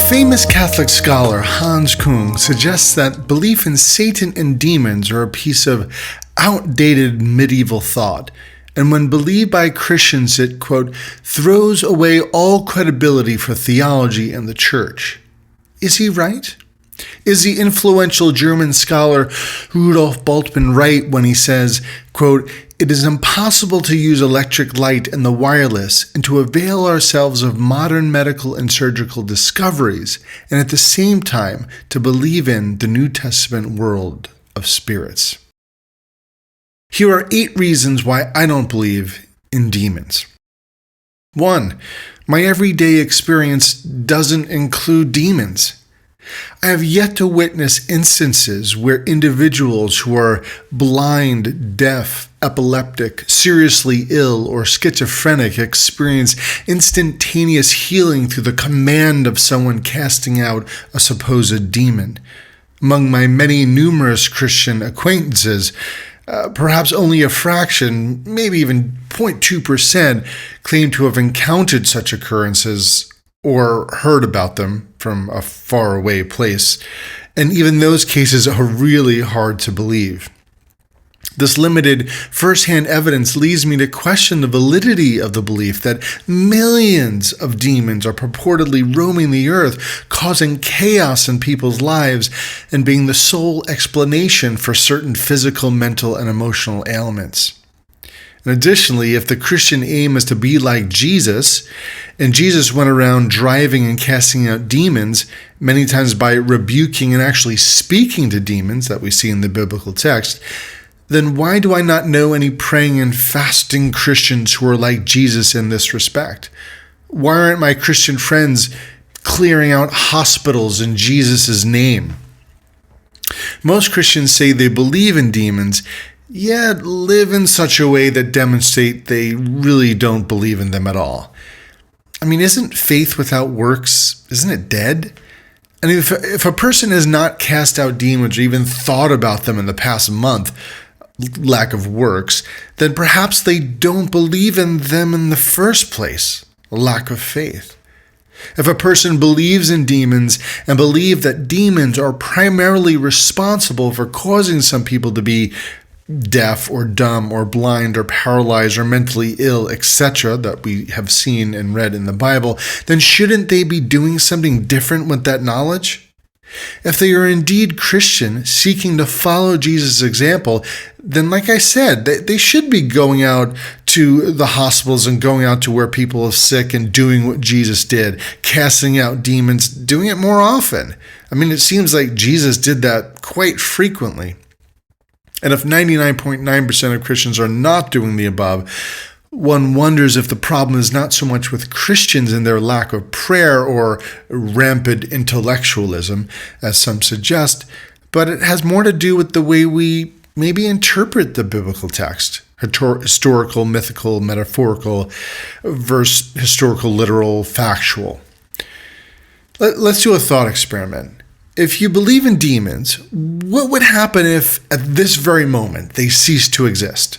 Famous Catholic scholar Hans Kung suggests that belief in Satan and demons are a piece of outdated medieval thought, and when believed by Christians it, quote, throws away all credibility for theology and the Church. Is he right? Is the influential German scholar Rudolf Bultmann right when he says, quote, it is impossible to use electric light and the wireless and to avail ourselves of modern medical and surgical discoveries and at the same time to believe in the New Testament world of spirits? Here are 8 reasons why I don't believe in demons. 1. My everyday experience doesn't include demons. I have yet to witness instances where individuals who are blind, deaf, epileptic, seriously ill, or schizophrenic experience instantaneous healing through the command of someone casting out a supposed demon. Among my many numerous Christian acquaintances, perhaps only a fraction, maybe even 0.2%, claim to have encountered such occurrences or heard about them from a faraway place, and even those cases are really hard to believe. This limited first-hand evidence leads me to question the validity of the belief that millions of demons are purportedly roaming the earth, causing chaos in people's lives, and being the sole explanation for certain physical, mental, and emotional ailments. And additionally, if the Christian aim is to be like Jesus, and Jesus went around driving and casting out demons, many times by rebuking and actually speaking to demons that we see in the biblical text, then why do I not know any praying and fasting Christians who are like Jesus in this respect? Why aren't my Christian friends clearing out hospitals in Jesus' name? Most Christians say they believe in demons, yet live in such a way that demonstrate they really don't believe in them at all. I mean, isn't faith without works, isn't it dead? And if a person has not cast out demons or even thought about them in the past month, lack of works, then perhaps they don't believe in them in the first place, lack of faith. If a person believes in demons and believes that demons are primarily responsible for causing some people to be deaf or dumb or blind or paralyzed or mentally ill, etc., that we have seen and read in the Bible, then shouldn't they be doing something different with that knowledge? If they are indeed Christian, seeking to follow Jesus' example, then like I said, they should be going out to the hospitals and going out to where people are sick and doing what Jesus did, casting out demons, doing it more often. I mean, it seems like Jesus did that quite frequently. And if 99.9% of Christians are not doing the above, one wonders if the problem is not so much with Christians and their lack of prayer or rampant intellectualism, as some suggest, but it has more to do with the way we maybe interpret the biblical text, historical, mythical, metaphorical, versus historical, literal, factual. Let's do a thought experiment. If you believe in demons, what would happen if at this very moment they ceased to exist?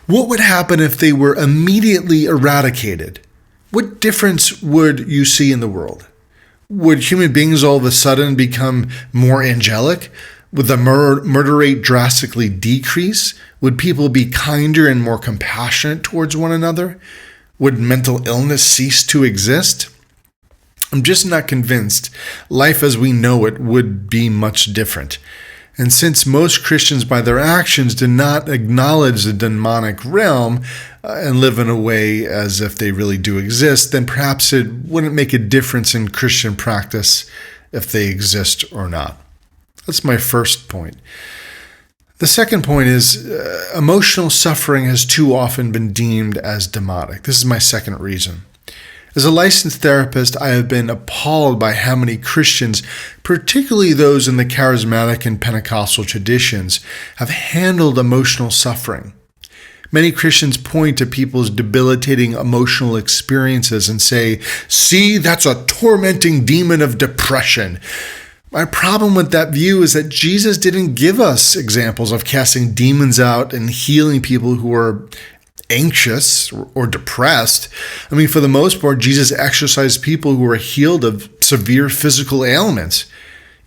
What would happen if they were immediately eradicated? What difference would you see in the world? Would human beings all of a sudden become more angelic? Would the murder rate drastically decrease? Would people be kinder and more compassionate towards one another? Would mental illness cease to exist? I'm just not convinced life as we know it would be much different. And since most Christians by their actions do not acknowledge the demonic realm and live in a way as if they really do exist, then perhaps it wouldn't make a difference in Christian practice if they exist or not. That's my first point. The second point is emotional suffering has too often been deemed as demonic. This is my second reason. As a licensed therapist, I have been appalled by how many Christians, particularly those in the charismatic and Pentecostal traditions, have handled emotional suffering. Many Christians point to people's debilitating emotional experiences and say, "See, that's a tormenting demon of depression." My problem with that view is that Jesus didn't give us examples of casting demons out and healing people who are anxious or depressed. I mean, for the most part, Jesus exorcised people who were healed of severe physical ailments.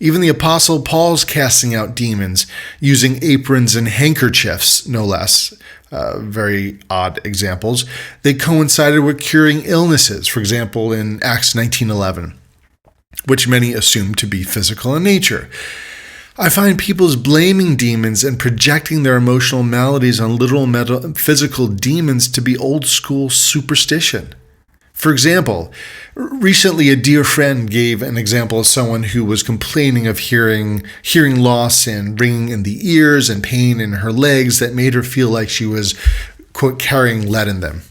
Even the Apostle Paul's casting out demons using aprons and handkerchiefs, no less. Very odd examples. They coincided with curing illnesses, for example, in Acts 19:11, which many assume to be physical in nature. I find people's blaming demons and projecting their emotional maladies on literal physical demons to be old school superstition. For example, recently a dear friend gave an example of someone who was complaining of hearing loss and ringing in the ears and pain in her legs that made her feel like she was, quote, carrying lead in them.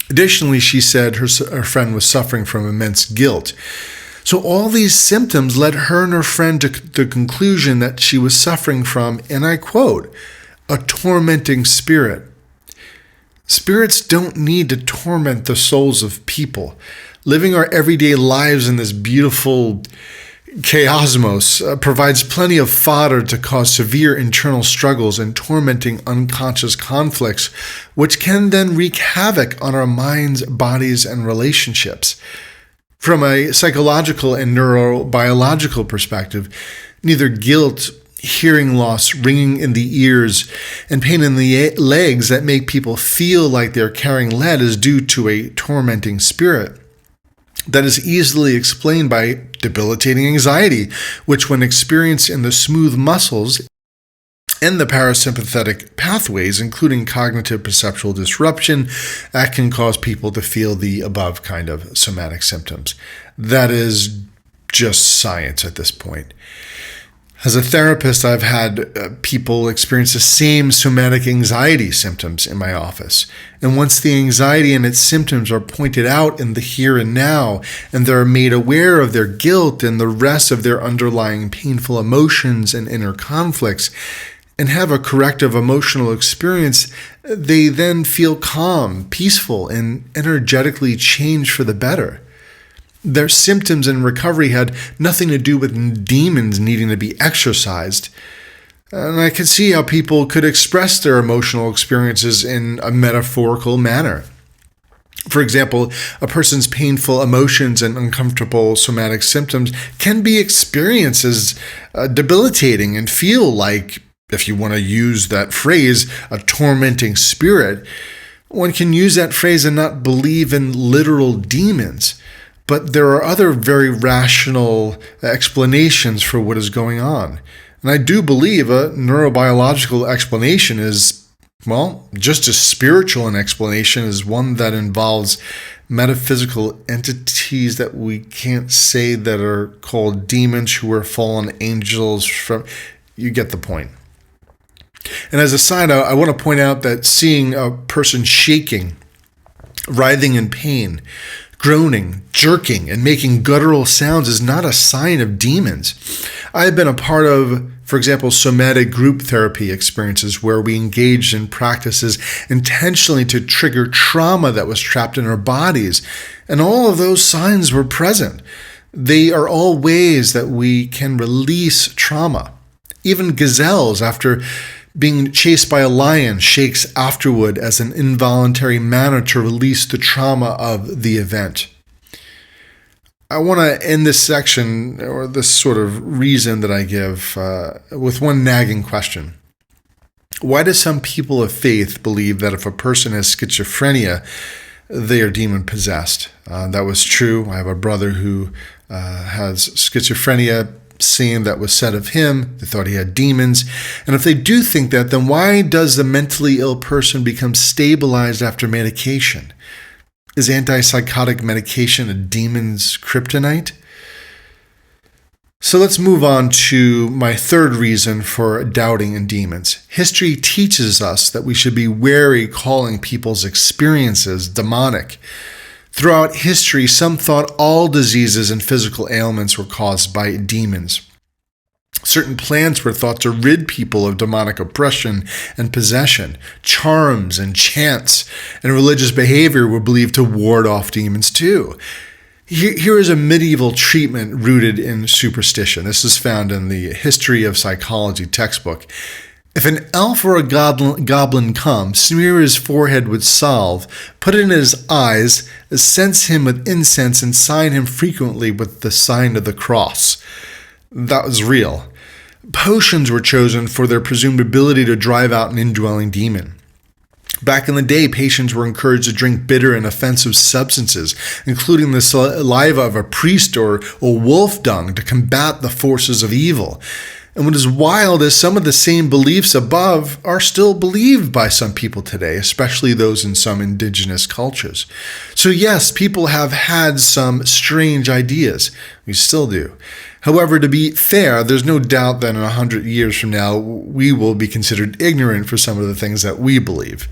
Additionally, she said her friend was suffering from immense guilt. So all these symptoms led her and her friend to the conclusion that she was suffering from, and I quote, a tormenting spirit. Spirits don't need to torment the souls of people. Living our everyday lives in this beautiful chaosmos provides plenty of fodder to cause severe internal struggles and tormenting unconscious conflicts, which can then wreak havoc on our minds, bodies, and relationships. From a psychological and neurobiological perspective, neither guilt, hearing loss, ringing in the ears, and pain in the legs that make people feel like they're carrying lead is due to a tormenting spirit. That is easily explained by debilitating anxiety, which when experienced in the smooth muscles and the parasympathetic pathways, including cognitive perceptual disruption, that can cause people to feel the above kind of somatic symptoms. That is just science at this point. As a therapist, I've had people experience the same somatic anxiety symptoms in my office. And once the anxiety and its symptoms are pointed out in the here and now, and they're made aware of their guilt and the rest of their underlying painful emotions and inner conflicts, and have a corrective emotional experience, they then feel calm, peaceful, and energetically change for the better. Their symptoms in recovery had nothing to do with demons needing to be exorcised. And I can see how people could express their emotional experiences in a metaphorical manner. For example, a person's painful emotions and uncomfortable somatic symptoms can be experienced as debilitating and feel like, if you want to use that phrase, a tormenting spirit. One can use that phrase and not believe in literal demons. But there are other very rational explanations for what is going on. And I do believe a neurobiological explanation is, well, just as spiritual an explanation is one that involves metaphysical entities that we can't say that are called demons who are fallen angels from. You get the point. And as a side, I want to point out that seeing a person shaking, writhing in pain, groaning, jerking, and making guttural sounds is not a sign of demons. I have been a part of, for example, somatic group therapy experiences where we engaged in practices intentionally to trigger trauma that was trapped in our bodies, and all of those signs were present. They are all ways that we can release trauma. Even gazelles, after being chased by a lion, shakes afterward as an involuntary manner to release the trauma of the event. I want to end this section, or this sort of reason that I give, with one nagging question. Why do some people of faith believe that if a person has schizophrenia, they are demon-possessed? That was true. I have a brother who has schizophrenia. Same that was said of him. They thought he had demons. And if they do think that, then why does the mentally ill person become stabilized after medication? Is antipsychotic medication a demon's kryptonite? So let's move on to my third reason for doubting in demons. History teaches us that we should be wary calling people's experiences demonic. Throughout history, some thought all diseases and physical ailments were caused by demons. Certain plants were thought to rid people of demonic oppression and possession. Charms and chants and religious behavior were believed to ward off demons too. Here is a medieval treatment rooted in superstition. This is found in the History of Psychology textbook. If an elf or a goblin comes, smear his forehead with salve, put it in his eyes, cense him with incense, and sign him frequently with the sign of the cross. That was real. Potions were chosen for their presumed ability to drive out an indwelling demon. Back in the day, patients were encouraged to drink bitter and offensive substances, including the saliva of a priest or wolf dung, to combat the forces of evil. And what is wild is some of the same beliefs above are still believed by some people today, especially those in some indigenous cultures. So yes, people have had some strange ideas. We still do. However, to be fair, there's no doubt that in 100 years from now, we will be considered ignorant for some of the things that we believe.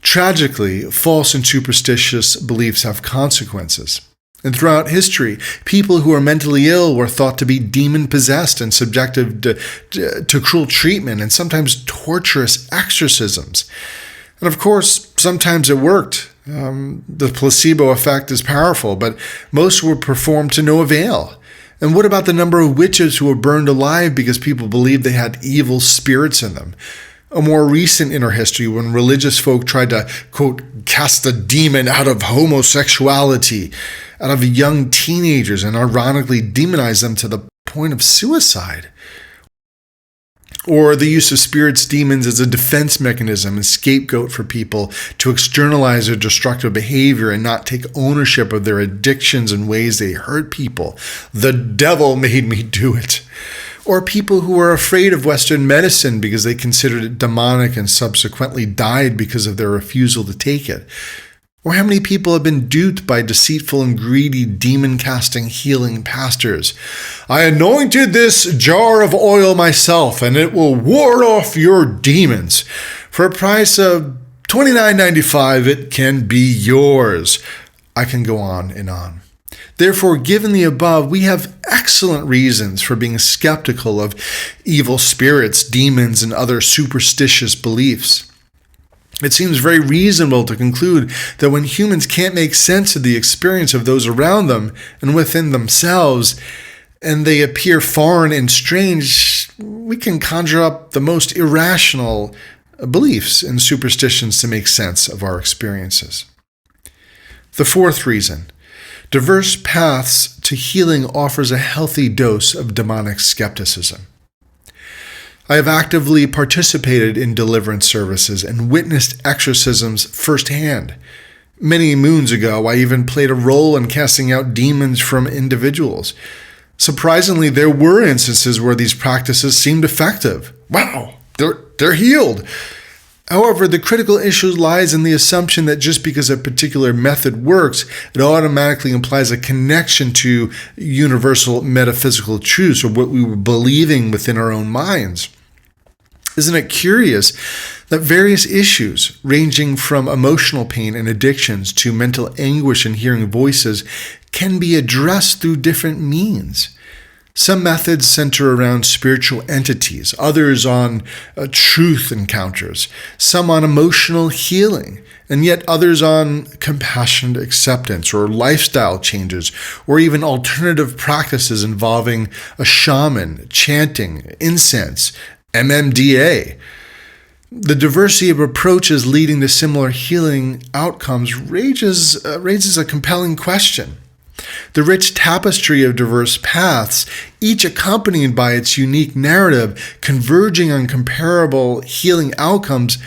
Tragically, false and superstitious beliefs have consequences. And throughout history, people who are mentally ill were thought to be demon-possessed and subjected to cruel treatment and sometimes torturous exorcisms. And of course, sometimes it worked. The placebo effect is powerful, but most were performed to no avail. And what about the number of witches who were burned alive because people believed they had evil spirits in them? A more recent in our history, when religious folk tried to, quote, cast a demon out of homosexuality, out of young teenagers, and ironically demonize them to the point of suicide. Or the use of spirits, demons as a defense mechanism and scapegoat for people to externalize their destructive behavior and not take ownership of their addictions and ways they hurt people. The devil made me do it. Or people who were afraid of Western medicine because they considered it demonic and subsequently died because of their refusal to take it. Or how many people have been duped by deceitful and greedy demon-casting healing pastors? I anointed this jar of oil myself, and it will ward off your demons. For a price of $29.95, it can be yours. I can go on and on. Therefore, given the above, we have excellent reasons for being skeptical of evil spirits, demons, and other superstitious beliefs. It seems very reasonable to conclude that when humans can't make sense of the experience of those around them and within themselves, and they appear foreign and strange, we can conjure up the most irrational beliefs and superstitions to make sense of our experiences. The fourth reason, diverse paths to healing offers a healthy dose of demonic skepticism. I have actively participated in deliverance services and witnessed exorcisms firsthand. Many moons ago, I even played a role in casting out demons from individuals. Surprisingly, there were instances where these practices seemed effective. Wow, they're healed. However, the critical issue lies in the assumption that just because a particular method works, it automatically implies a connection to universal metaphysical truths or what we were believing within our own minds. Isn't it curious that various issues, ranging from emotional pain and addictions to mental anguish and hearing voices, can be addressed through different means? Some methods center around spiritual entities, others on truth encounters, some on emotional healing, and yet others on compassionate acceptance or lifestyle changes, or even alternative practices involving a shaman, chanting, incense, MMDA. The diversity of approaches leading to similar healing outcomes raises a compelling question. The rich tapestry of diverse paths, each accompanied by its unique narrative, converging on comparable healing outcomes,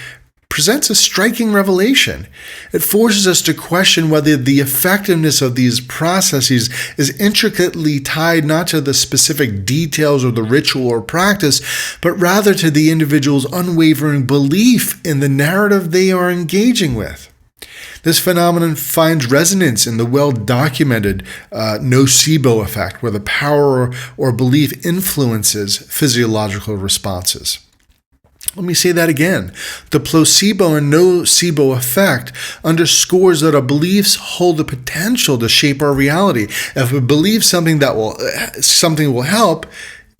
presents a striking revelation. It forces us to question whether the effectiveness of these processes is intricately tied not to the specific details of the ritual or practice, but rather to the individual's unwavering belief in the narrative they are engaging with. This phenomenon finds resonance in the well-documented nocebo effect, where the power or belief influences physiological responses. Let me say that again. The placebo and nocebo effect underscores that our beliefs hold the potential to shape our reality. If we believe something will help,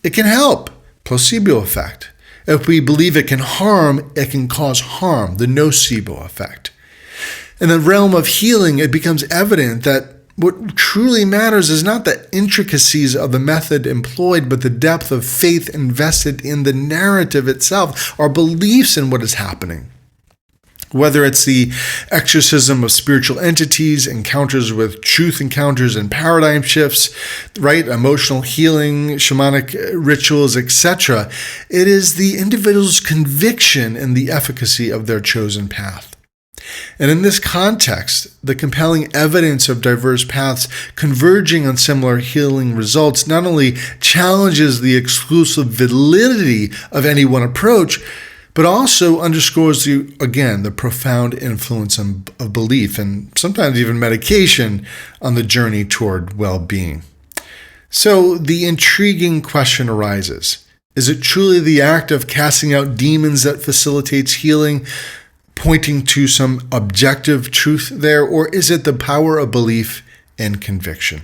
it can help. Placebo effect. If we believe it can harm, it can cause harm. The nocebo effect. In the realm of healing, it becomes evident that What truly matters is not the intricacies of the method employed, but the depth of faith invested in the narrative itself, our beliefs in what is happening. Whether it's the exorcism of spiritual entities, encounters with truth encounters and paradigm shifts, right? Emotional healing, shamanic rituals, etc. It is the individual's conviction in the efficacy of their chosen path. And in this context, the compelling evidence of diverse paths converging on similar healing results not only challenges the exclusive validity of any one approach, but also underscores, the profound influence of belief and sometimes even medication on the journey toward well-being. So the intriguing question arises: is it truly the act of casting out demons that facilitates healing, pointing to some objective truth there, or is it the power of belief and conviction?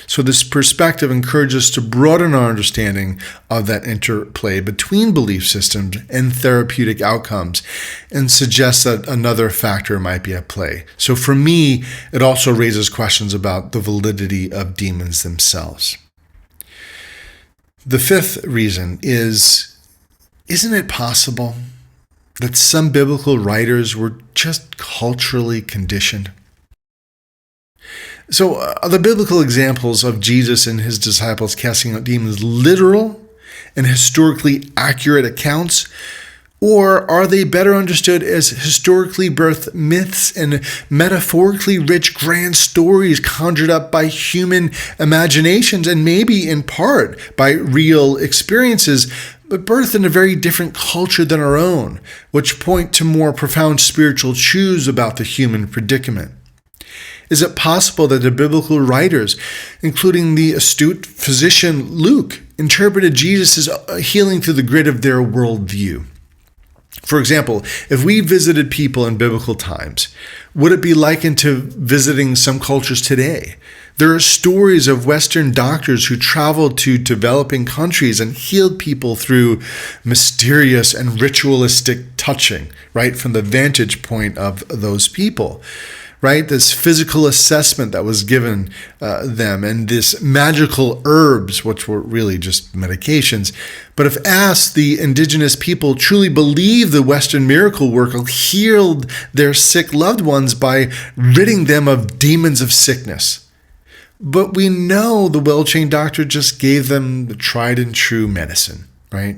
So this perspective encourages us to broaden our understanding of that interplay between belief systems and therapeutic outcomes, and suggests that another factor might be at play. So for me, it also raises questions about the validity of demons themselves. The fifth reason is, isn't it possible that some biblical writers were just culturally conditioned? So are the biblical examples of Jesus and his disciples casting out demons literal and historically accurate accounts, or are they better understood as historically birthed myths and metaphorically rich grand stories conjured up by human imaginations and maybe in part by real experiences, but birthed in a very different culture than our own, which point to more profound spiritual truths about the human predicament? Is it possible that the biblical writers, including the astute physician Luke, interpreted Jesus' healing through the grid of their worldview? For example, if we visited people in biblical times, would it be likened to visiting some cultures today? There are stories of Western doctors who traveled to developing countries and healed people through mysterious and ritualistic touching, right, from the vantage point of those people. Right, this physical assessment that was given them, and this magical herbs, which were really just medications. But if asked, the indigenous people truly believed the Western miracle worker healed their sick loved ones by ridding them of demons of sickness. But we know the well-trained doctor just gave them the tried and true medicine, right?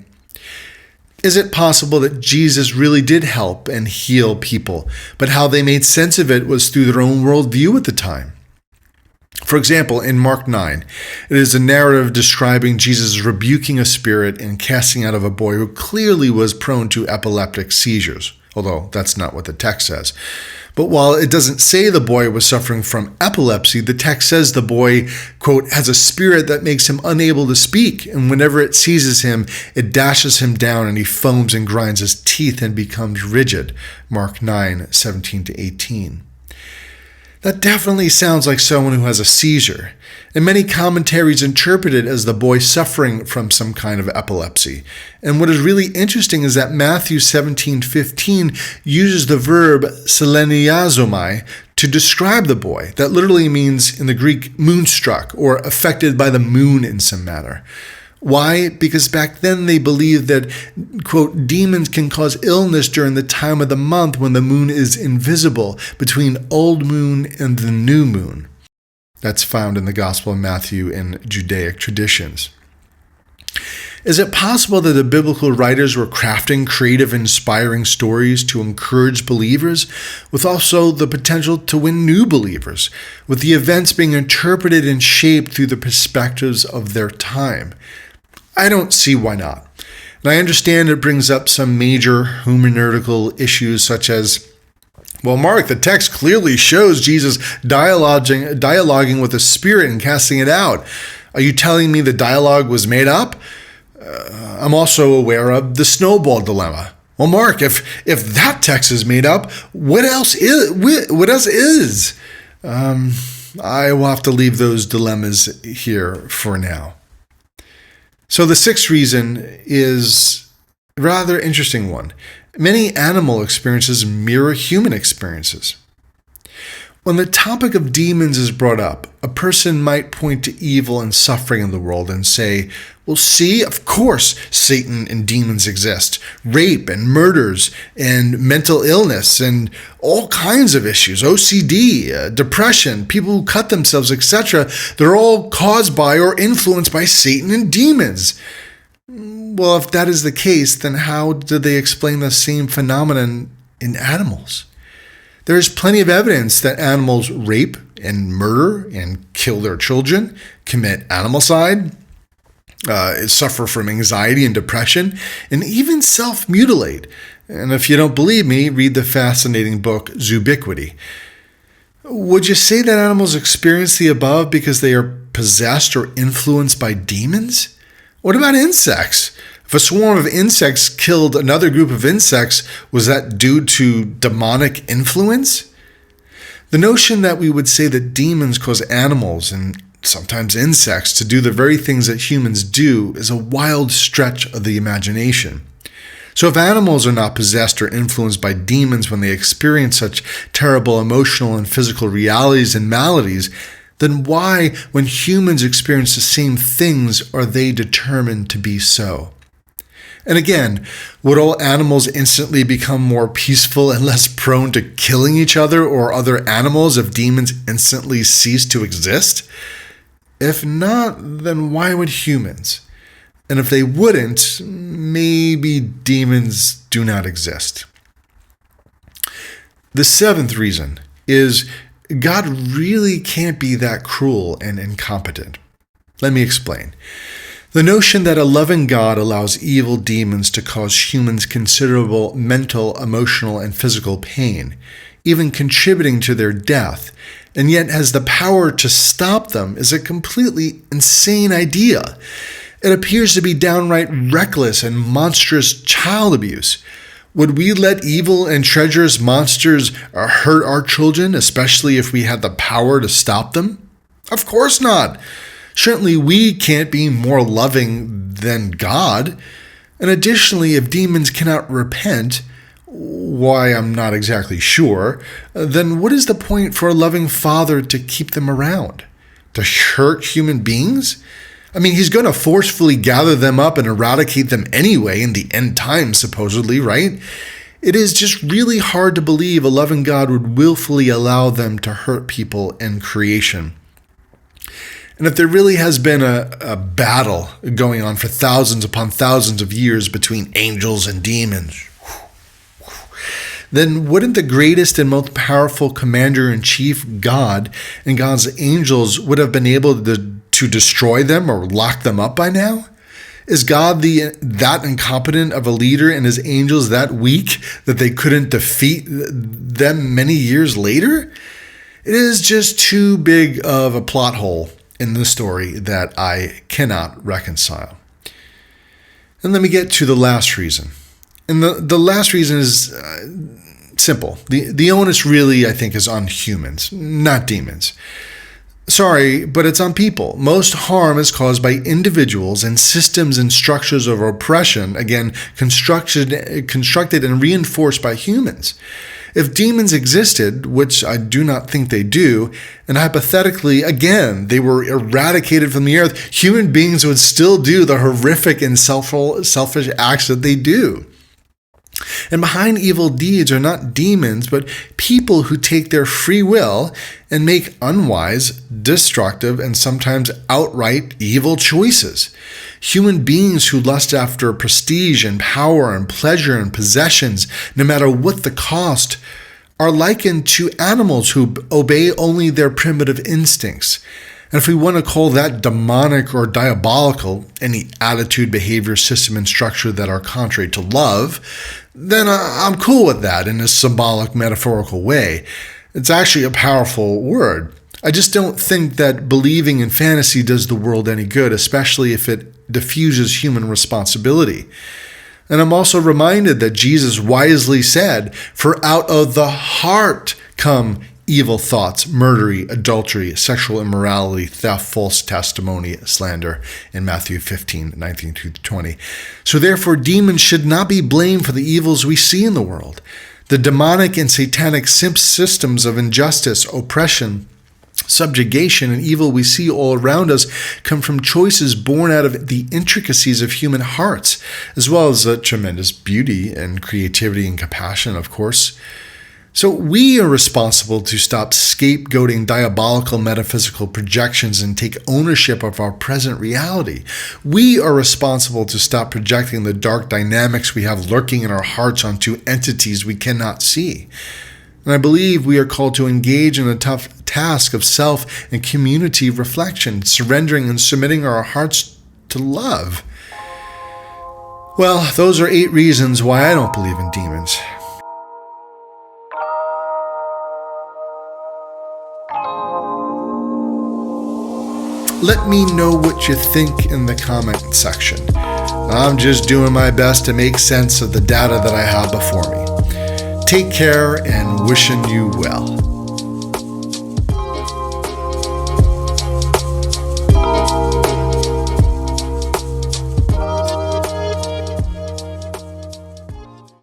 Is it possible that Jesus really did help and heal people, but how they made sense of it was through their own worldview at the time? For example, in Mark 9, it is a narrative describing Jesus rebuking a spirit and casting out of a boy who clearly was prone to epileptic seizures, although that's not what the text says. But while it doesn't say the boy was suffering from epilepsy, the text says the boy, quote, has a spirit that makes him unable to speak, and whenever it seizes him, it dashes him down, and he foams and grinds his teeth and becomes rigid. Mark 9:17-18. That definitely sounds like someone who has a seizure, and many commentaries interpret it as the boy suffering from some kind of epilepsy. And what is really interesting is that Matthew 17:15 uses the verb seleniazomai to describe the boy. That literally means, in the Greek, moonstruck, or affected by the moon in some manner. Why? Because back then they believed that, quote, demons can cause illness during the time of the month when the moon is invisible, between old moon and the new moon. That's found in the Gospel of Matthew and Judaic traditions. Is it possible that the biblical writers were crafting creative, inspiring stories to encourage believers, with also the potential to win new believers, with the events being interpreted and shaped through the perspectives of their time? I don't see why not. And I understand it brings up some major hermeneutical issues such as, well, Mark, the text clearly shows Jesus dialoguing with a spirit and casting it out. Are you telling me the dialogue was made up? I'm also aware of the snowball dilemma. Well, Mark, if that text is made up, what else is? I will have to leave those dilemmas here for now. So the sixth reason is a rather interesting one. Many animal experiences mirror human experiences. When the topic of demons is brought up, a person might point to evil and suffering in the world and say, well, see, of course Satan and demons exist. Rape and murders and mental illness and all kinds of issues, OCD, depression, people who cut themselves, etc. They're all caused by or influenced by Satan and demons. Well, if that is the case, then how do they explain the same phenomenon in animals? There is plenty of evidence that animals rape and murder and kill their children, commit animalcide, suffer from anxiety and depression, and even self-mutilate. And if you don't believe me, read the fascinating book Zoobiquity. Would you say that animals experience the above because they are possessed or influenced by demons? What about insects? If a swarm of insects killed another group of insects, was that due to demonic influence? The notion that we would say that demons cause animals and sometimes insects to do the very things that humans do is a wild stretch of the imagination. So if animals are not possessed or influenced by demons when they experience such terrible emotional and physical realities and maladies, then why, when humans experience the same things, are they determined to be so? And again, would all animals instantly become more peaceful and less prone to killing each other or other animals if demons instantly cease to exist? If not, then why would humans? And if they wouldn't, maybe demons do not exist. The seventh reason is God really can't be that cruel and incompetent. Let me explain. The notion that a loving God allows evil demons to cause humans considerable mental, emotional, and physical pain, even contributing to their death, and yet has the power to stop them is a completely insane idea. It appears to be downright reckless and monstrous child abuse. Would we let evil and treacherous monsters hurt our children, especially if we had the power to stop them? Of course not. Certainly, we can't be more loving than God. And additionally, if demons cannot repent, why I'm not exactly sure, then what is the point for a loving father to keep them around? To hurt human beings? I mean, he's going to forcefully gather them up and eradicate them anyway in the end times, supposedly, right? It is just really hard to believe a loving God would willfully allow them to hurt people in creation. And if there really has been a battle going on for thousands upon thousands of years between angels and demons, then wouldn't the greatest and most powerful commander-in-chief, God, and God's angels would have been able to destroy them or lock them up by now? Is God that incompetent of a leader and his angels that weak that they couldn't defeat them many years later? It is just too big of a plot hole in the story that I cannot reconcile. And let me get to the last reason. And the last reason is simple. The onus really, I think, is on humans, not demons. Sorry, but it's on people. Most harm is caused by individuals and systems and structures of oppression, again, constructed and reinforced by humans. If demons existed, which I do not think they do, and hypothetically, again, they were eradicated from the earth, human beings would still do the horrific and selfish acts that they do. And behind evil deeds are not demons, but people who take their free will and make unwise, destructive, and sometimes outright evil choices. Human beings who lust after prestige and power and pleasure and possessions, no matter what the cost, are likened to animals who obey only their primitive instincts. And if we want to call that demonic or diabolical, any attitude, behavior, system, and structure that are contrary to love, then I'm cool with that in a symbolic, metaphorical way. It's actually a powerful word. I just don't think that believing in fantasy does the world any good, especially if it diffuses human responsibility. And I'm also reminded that Jesus wisely said, "For out of the heart come evil thoughts, murder, adultery, sexual immorality, theft, false testimony, slander," in Matthew 15:19-20. So therefore, demons should not be blamed for the evils we see in the world. The demonic and satanic systems of injustice, oppression, subjugation, and evil we see all around us come from choices born out of the intricacies of human hearts, as well as a tremendous beauty and creativity and compassion, of course. So we are responsible to stop scapegoating diabolical metaphysical projections and take ownership of our present reality. We are responsible to stop projecting the dark dynamics we have lurking in our hearts onto entities we cannot see. And I believe we are called to engage in a tough task of self and community reflection, surrendering and submitting our hearts to love. Well, those are 8 reasons why I don't believe in demons. Let me know what you think in the comment section. I'm just doing my best to make sense of the data that I have before me. Take care and wishing you well.